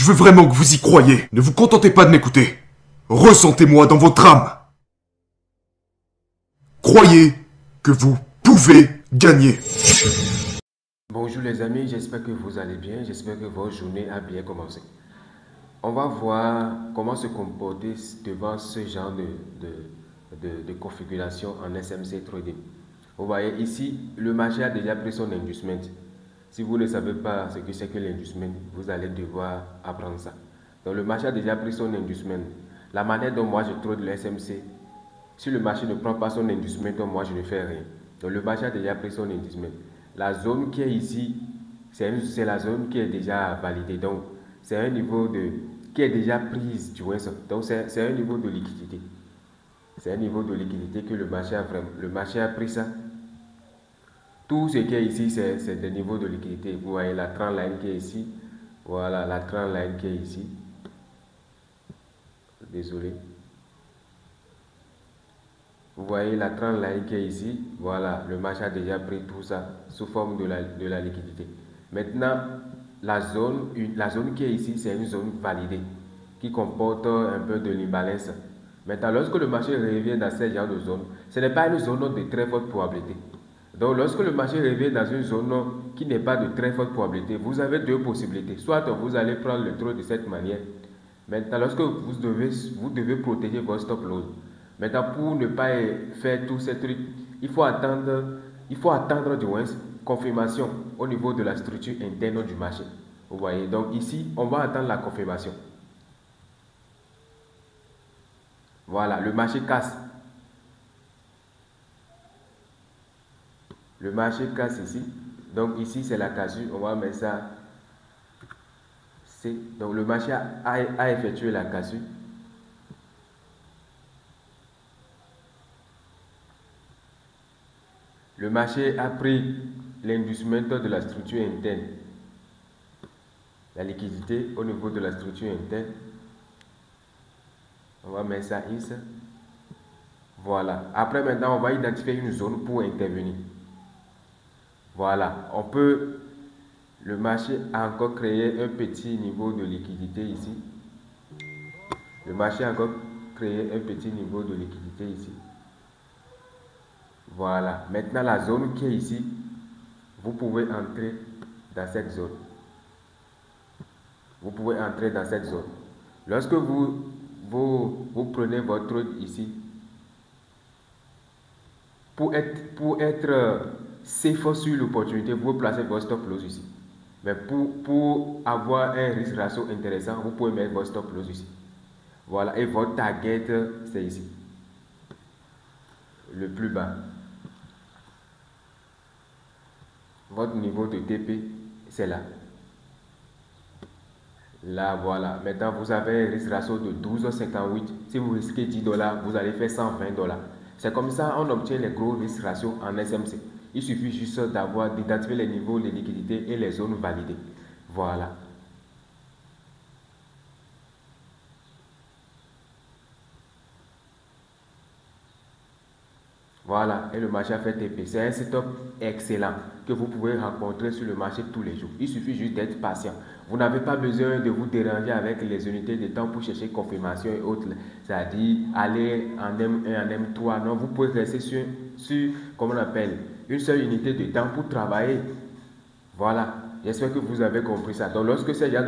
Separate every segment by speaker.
Speaker 1: veux vraiment que vous y croyiez. Ne vous contentez pas de m'écouter. Ressentez-moi dans votre âme. Croyez que vous pouvez gagner.
Speaker 2: Bonjour les amis, j'espère que vous allez bien, j'espère que votre journée a bien commencé. On va voir comment se comporter devant ce genre de configuration en SMC Trading. Vous voyez ici, le marché a déjà pris son inducement. Si vous ne savez pas ce que c'est que l'inducement, vous allez devoir apprendre ça. Donc le marché a déjà pris son inducement. La manière dont moi je trade le SMC, si le marché ne prend pas son inducement, moi je ne fais rien. Donc le marché a déjà pris son inducement. La zone qui est ici, c'est la zone qui est déjà validée. Donc c'est un niveau qui est déjà prise, tu vois ça. Donc c'est un niveau de liquidité. C'est un niveau de liquidité que le marché a pris ça. Tout ce qui est ici, c'est des niveaux de liquidité. Vous voyez la trend line qui est ici. Voilà, la trend line qui est ici. Désolé. Vous voyez la trend line qui est ici. Voilà, le marché a déjà pris tout ça sous forme de la liquidité. Maintenant, la zone qui est ici, c'est une zone validée qui comporte un peu de l'imbalance. Maintenant, lorsque le marché revient dans ce genre de zone, ce n'est pas une zone de très forte probabilité. Donc, lorsque le marché revient dans une zone qui n'est pas de très forte probabilité, vous avez deux possibilités. Soit vous allez prendre le trade de cette manière. Maintenant, lorsque vous devez protéger votre stop loss. Maintenant, pour ne pas faire tous ces trucs, il faut attendre du moins confirmation au niveau de la structure interne du marché. Vous voyez, donc ici, on va attendre la confirmation. Voilà, le marché casse. Le marché casse ici. Donc ici, c'est la cassure. On va mettre ça. Donc le marché a effectué la cassure. Le marché a pris l'inducement de la structure interne. La liquidité au niveau de la structure interne. On va mettre ça ici. Voilà. Après, maintenant, on va identifier une zone pour intervenir. Voilà. Le marché a encore créé un petit niveau de liquidité ici. Le marché a encore créé un petit niveau de liquidité ici. Voilà. Maintenant, la zone qui est ici, vous pouvez entrer dans cette zone. Vous pouvez entrer dans cette zone. Lorsque vous prenez votre trade ici, pour être safe sur l'opportunité, vous placez votre stop loss ici. Mais pour avoir un risque ratio intéressant, vous pouvez mettre votre stop loss ici. Voilà, et votre target, c'est ici. Le plus bas. Votre niveau de TP, c'est là. Là, voilà. Maintenant, vous avez un risque ratio de 12,58. Si vous risquez $10, vous allez faire $120. C'est comme ça on obtient les gros risques ratios en SMC. Il suffit juste d'identifier les niveaux de liquidité et les zones validées. Voilà. Voilà, et le marché a fait TP. C'est un setup excellent que vous pouvez rencontrer sur le marché tous les jours. Il suffit juste d'être patient. Vous n'avez pas besoin de vous déranger avec les unités de temps pour chercher confirmation et autres. C'est-à-dire aller en M1, en M3. Non, vous pouvez rester sur comment on appelle, une seule unité de temps pour travailler. Voilà, j'espère que vous avez compris ça. Donc lorsque ces genres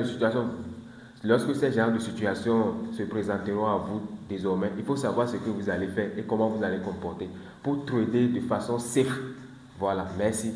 Speaker 2: de situations se présenteront à vous désormais, il faut savoir ce que vous allez faire et comment vous allez comporter pour trader de façon safe. Voilà, merci.